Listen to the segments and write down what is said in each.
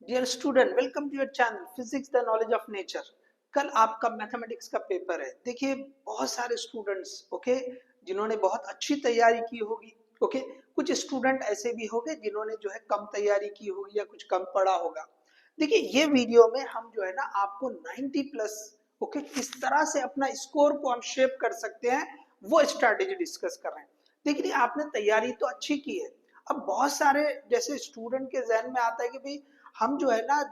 Dear student, welcome to your channel physics the knowledge of nature. कल आपका mathematics का paper है। देखिए बहुत सारे स्टूडेंट्स जिन्होंने बहुत अच्छी तैयारी की होगी। कुछ स्टूडेंट ऐसे भी होंगे जिन्होंने कम तैयारी की होगी या कुछ कम पढ़ा होगा। देखिए ये वीडियो में हम आपको 90 प्लस किस तरह से अपना स्कोर को हम शेप कर सकते हैं वो स्ट्रैटेजी डिस्कस कर रहे हैं। देखिए आपने तैयारी तो अच्छी की है। अब बहुत सारे जैसे स्टूडेंट के जहन में आता है कि भाई हम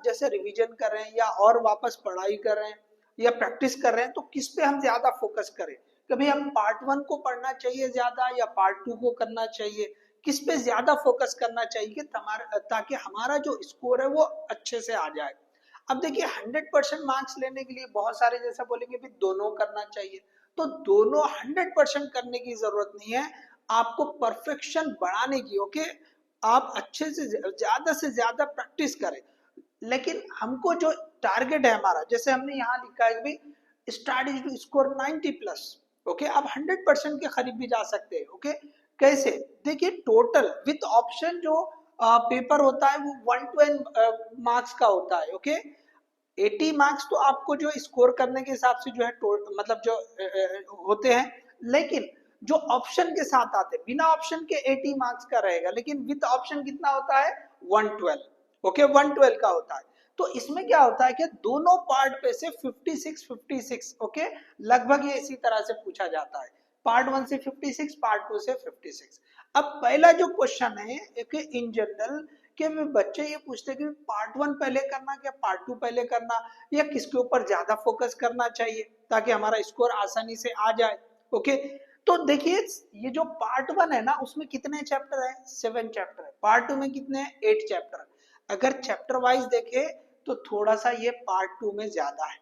जैसे रिवीजन कर रहे हैं या और वापस पढ़ाई कर रहे हैं या प्रैक्टिस कर रहे हैं, तो किस पे हम ज्यादा फोकस करें। कभी हम पार्ट 1 को पढ़ना चाहिए ज्यादा या पार्ट 2 को करना चाहिए, किस पे ज्यादा फोकस करना चाहिए कि ताकि हमारा जो स्कोर है वो अच्छे से आ जाए। अब देखिए 100% मार्क्स लेने के लिए बहुत सारे जैसा बोलेंगे भी दोनों करना चाहिए, तो दोनों 100% करने की जरूरत नहीं है। आपको परफेक्शन बढ़ाने की आप अच्छे से ज्यादा प्रैक्टिस करें। लेकिन हमको जो टारगेट है हमारा, जैसे हमने यहाँ लिखा है कि स्ट्रैटेजी टू स्कोर 90 प्लस। आप 100% के करीब भी जा सकते हैं। कैसे? देखिए टोटल विथ ऑप्शन जो पेपर होता है वो 1 to n मार्क्स का होता है। 80 मार्क्स तो आपको जो स्कोर करने के हिसाब से मतलब जो होते हैं, लेकिन जो ऑप्शन के साथ आते हैं बिना ऑप्शन के 80 मार्क्स का रहेगा, लेकिन विद ऑप्शन कितना होता है 112। 112 का होता है। तो इसमें क्या होता है कि दोनों पार्ट पे से 56 लगभग ये इसी तरह से पूछा जाता है। पार्ट 1 से 56, पार्ट 2 से 56। अब पहला जो क्वेश्चन है इन जनरल कि बच्चे ये पूछते हैं कि पार्ट 1 पहले करना क्या पार्ट 2 पहले करना, या किसके ऊपर ज्यादा फोकस करना चाहिए ताकि हमारा स्कोर आसानी से आ जाए। तो देखिए ये जो पार्ट 1 है ना उसमें कितने चैप्टर है? 7 चैप्टर है। पार्ट 2 में कितने हैं? 8 चैप्टर। अगर चैप्टर वाइज देखे तो थोड़ा सा ये पार्ट 2 में ज्यादा है।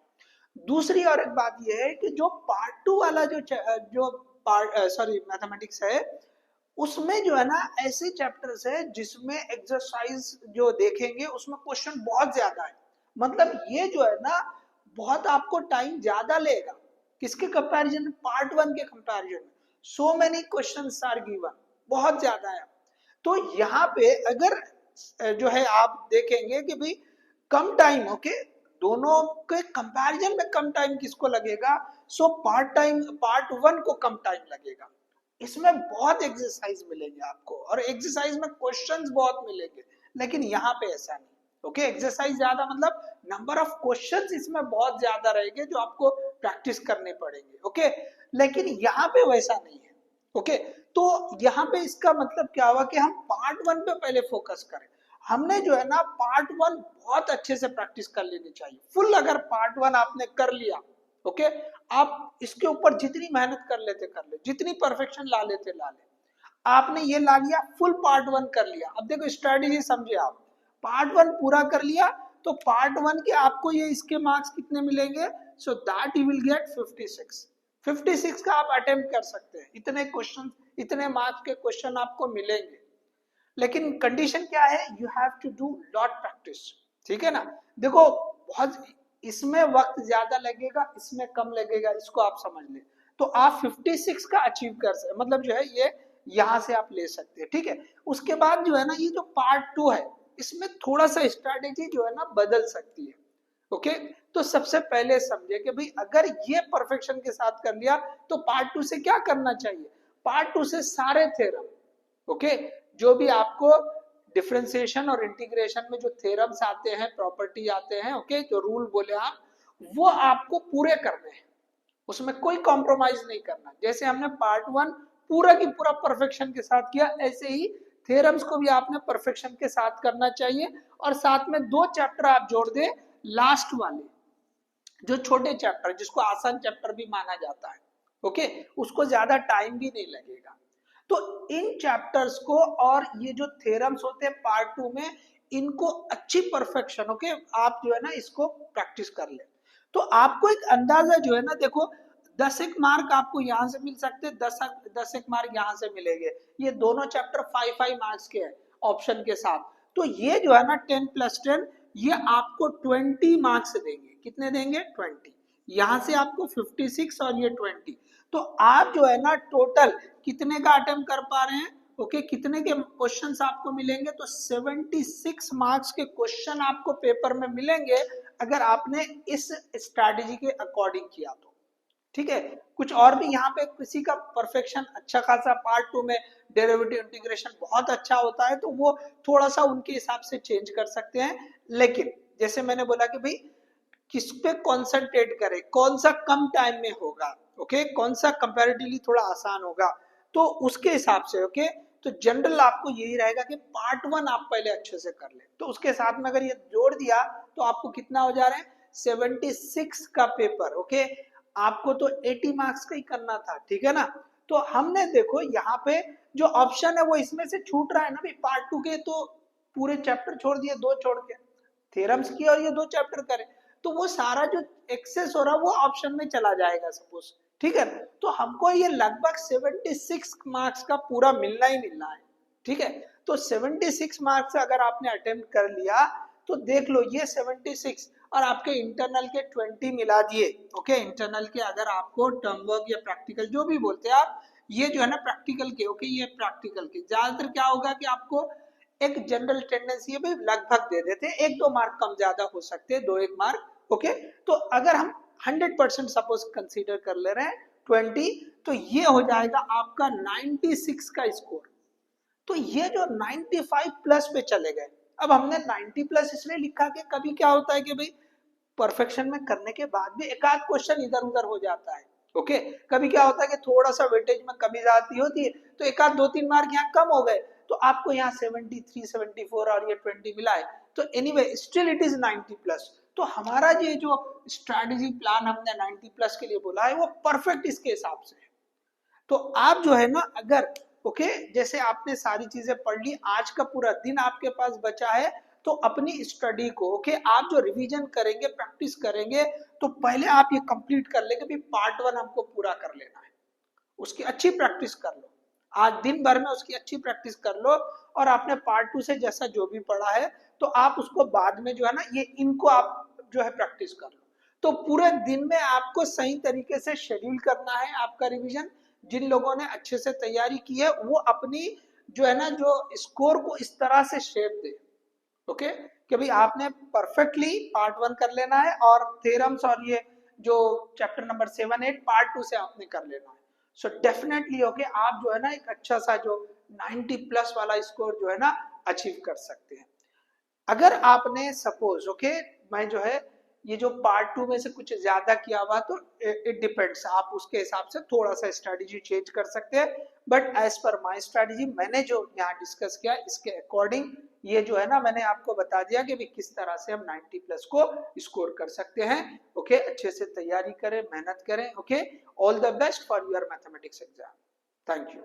दूसरी और एक बात ये है कि जो पार्ट 2 वाला जो पार्ट मैथमेटिक्स है उसमें ऐसे चैप्टर्स है जिसमें एक्सरसाइज जो देखेंगे उसमें क्वेश्चन बहुत ज्यादा है। मतलब ये बहुत आपको टाइम ज्यादा लेगा। किसके कंपैरिजन में? पार्ट 1 के कंपैरिजन में। So many questions are given, बहुत ज्यादा है। तो यहाँ पे अगर आप देखेंगे कि भाई कम टाइम दोनों के कंपैरिजन में कम टाइम किसको लगेगा, सो पार्ट 1 को कम टाइम लगेगा। इसमें बहुत एक्सरसाइज मिलेंगे आपको और एक्सरसाइज में क्वेश्चंस बहुत मिलेंगे, लेकिन यहाँ पे ऐसा नहीं। एक्सरसाइज ज्यादा मतलब नंबर ऑफ क्वेश्चंस इसमें बहुत ज्यादा रहेंगे जो आपको प्रैक्टिस करने पड़ेंगे। लेकिन यहाँ पे वैसा नहीं है। तो यहाँ पे इसका मतलब क्या हुआ कि हम पार्ट 1 पे पहले फोकस करें। हमने पार्ट 1 बहुत अच्छे से प्रैक्टिस कर लेनी चाहिए। फुल अगर पार्ट 1 आपने कर लिया, आप इसके ऊपर जितनी मेहनत कर लेते कर ले, जितनी परफेक्शन ला लेते ला ले। आपने ये ला लिया, फुल पार्ट 1 कर लिया। अब देखो स्ट्रेटेजी समझे आप। पार्ट 1 पूरा कर लिया तो पार्ट 1 के आपको ये इसके मार्क्स कितने मिलेंगे? So that you will get 56। 56 का आप अटेम्प्ट कर सकते हैं। इतने क्वेश्चन, इतने मार्क्स के क्वेश्चन आपको मिलेंगे, लेकिन कंडीशन क्या है? You have to do lot practice. ठीक है ना? देखो बहुत इसमें वक्त ज्यादा लगेगा, इसमें कम लगेगा, इसको आप समझ लें। तो आप 56 का अचीव कर सकते, मतलब ये यहां से आप ले सकते हैं। ठीक है। उसके बाद ये जो पार्ट 2 है इसमें थोड़ा सा स्ट्रैटेजी बदल सकती है। तो सबसे पहले समझे कि भाई अगर ये परफेक्शन के साथ कर लिया तो पार्ट 2 से क्या करना चाहिए? पार्ट 2 से सारे थ्योरम, जो भी आपको डिफरेंशिएशन और इंटीग्रेशन में जो थ्योरम्स आते हैं, प्रॉपर्टी आते हैं, जो रूल बोले आप, वो आपको पूरे करने हैं। उसमें कोई कॉम्प्रोमाइज नहीं करना। जैसे हमने पार्ट 1 पूरा की पूरा परफेक्शन के साथ किया, ऐसे ही थ्योरम्स को भी आपने परफेक्शन के साथ करना चाहिए। और साथ में 2 चैप्टर आप जोड़ दे, लास्ट वाले जो छोटे चैप्टर जिसको आसान चैप्टर भी माना जाता है। उसको ज्यादा टाइम भी नहीं लगेगा। तो इन चैप्टर्स को और ये जो थ्योरम्स होते हैं पार्ट 2 में, इनको अच्छी परफेक्शन आप इसको प्रैक्टिस कर ले। तो आपको एक अंदाजा देखो 10 एक मार्क आपको यहाँ से मिल सकते हैं, 10 एक मार्क यहाँ से मिलेंगे। ये दोनों चैप्टर 5 मार्क्स के हैं ऑप्शन के साथ। तो ये 10+10 ये आपको 20 मार्क्स देंगे। कितने देंगे? 20। यहाँ से आपको 56 और ये 20। तो आप टोटल कितने का अटेम्प्ट कर पा रहे हैं? ओके कितने के क्वेश्चंस आपको मिलेंगे, तो 76 मार्क्स के क्वेश्चन आपको पेपर में मिलेंगे अगर आपने इस स्ट्रैटेजी के अकॉर्डिंग किया तो। ठीक है, कुछ और भी यहाँ पे किसी का परफेक्शन अच्छा खासा पार्ट 2 में डेरिवेटिव इंटीग्रेशन बहुत अच्छा होता है तो वो थोड़ा सा उनके हिसाब से चेंज कर सकते हैं। लेकिन जैसे मैंने बोला कि भाई किस पे कॉन्सेंट्रेट करें, कौन सा कम टाइम में होगा, ओके कौन सा कंपैरेटिवली थोड़ा आसान होगा, तो उसके हिसाब से ओके। तो जनरल आपको यही रहेगा कि पार्ट 1 आप पहले अच्छे से कर ले, तो उसके साथ में अगर ये जोड़ दिया तो आपको कितना हो जा रहा है 76 का पेपर, ओके आपको तो 80 मार्क्स का ही करना था, ठीक है ना। तो हमने देखो यहाँ पे जो ऑप्शन है वो इसमें से छूट रहा है ना भाई, पार्ट 2 के तो पूरे चैप्टर छोड़ दिए, 2 छोड़ के थ्योरम्स की और ये 2 चैप्टर करे, तो वो सारा जो एक्सेस हो रहा है वो ऑप्शन में चला जाएगा सपोज, ठीक है। तो हमको ये लगभग 76 मार्क्स का पूरा मिलना ही मिलना है, ठीक है। तो 76 मार्क्स अगर आपने अटेम्प्ट कर लिया तो देख लो ये 76 और आपके इंटरनल के 20 मिला दिए, ओके इंटरनल के अगर आपको टर्म वर्क या प्रैक्टिकल जो भी बोलते हैं आप, ये जो है ना प्रैक्टिकल के, ओके ये प्रैक्टिकल के ज्यादातर क्या होगा कि आपको एक जनरल टेंडेंसी है भाई लगभग दे देते हैं, 1-2 मार्क कम ज्यादा हो सकते हैं, 2-1 मार्क, ओके। तो अगर हम 100% सपोज कंसीडर कर ले रहे हैं 20, तो ये हो जाएगा आपका 96 का स्कोर। तो ये जो 95 प्लस पे चले गए, अब हमने 90 प्लस इसलिए लिखा कि कभी क्या होता है कि भाई परफेक्शन में करने के बाद भी एक आध क्वेश्चन इधर उधर हो जाता है, ओके कभी क्या होता है कि थोड़ा सा वेटेज में कमी ज्यादा होती है तो एक आध 2-3 मार्क यहाँ कम हो गए, तो आपको यहाँ 73, 74 और ये 20 मिला है, तो anyway still it is 90 plus. तो हमारा ये जो स्ट्रैटेजी प्लान हमने 90 प्लस के लिए बोला है वो परफेक्ट इसके हिसाब से है। तो आप जो है ना अगर ओके जैसे आपने सारी चीजें पढ़ ली, आज का पूरा दिन आपके पास बचा है, तो अपनी स्टडी को ओके आप जो रिवीजन करेंगे प्रैक्टिस करेंगे, तो पहले आप ये कंप्लीट कर लेंगे कि पार्ट 1 हमको पूरा कर लेना है, उसकी अच्छी प्रैक्टिस कर लो, आज दिन भर में उसकी अच्छी प्रैक्टिस कर लो, और आपने पार्ट 2 से जैसा जो भी पढ़ा है तो आप उसको बाद में जो है ना ये इनको आप जो है प्रैक्टिस कर लो। तो पूरे दिन में आपको सही तरीके से शेड्यूल करना है आपका रिवीजन। जिन लोगों ने अच्छे से तैयारी की है वो अपनी जो है ना जो स्कोर को इस तरह से शेप दे, ओके कि भाई आपने परफेक्टली पार्ट 1 कर लेना है और थ्योरम्स और ये जो चैप्टर नंबर 7, 8 पार्ट 2 से आपने कर लेना है। सो डेफिनेटली ओके आप जो है ना एक अच्छा सा जो 90 प्लस वाला स्कोर जो है ना अचीव कर सकते हैं। अगर आपने सपोज ओके मैं जो है ये जो पार्ट 2 में से कुछ ज्यादा किया हुआ तो इट डिपेंड्स, आप उसके हिसाब से थोड़ा सा स्ट्रेटेजी चेंज कर सकते हैं, but as per my strategy मैंने जो यहाँ डिस्कस किया इसके अकॉर्डिंग ये जो है ना मैंने आपको बता दिया कि भी किस तरह से हम 90 प्लस को स्कोर कर सकते हैं, ओके अच्छे से तैयारी करें, मेहनत करें, okay all the best for your mathematics exam, thank you.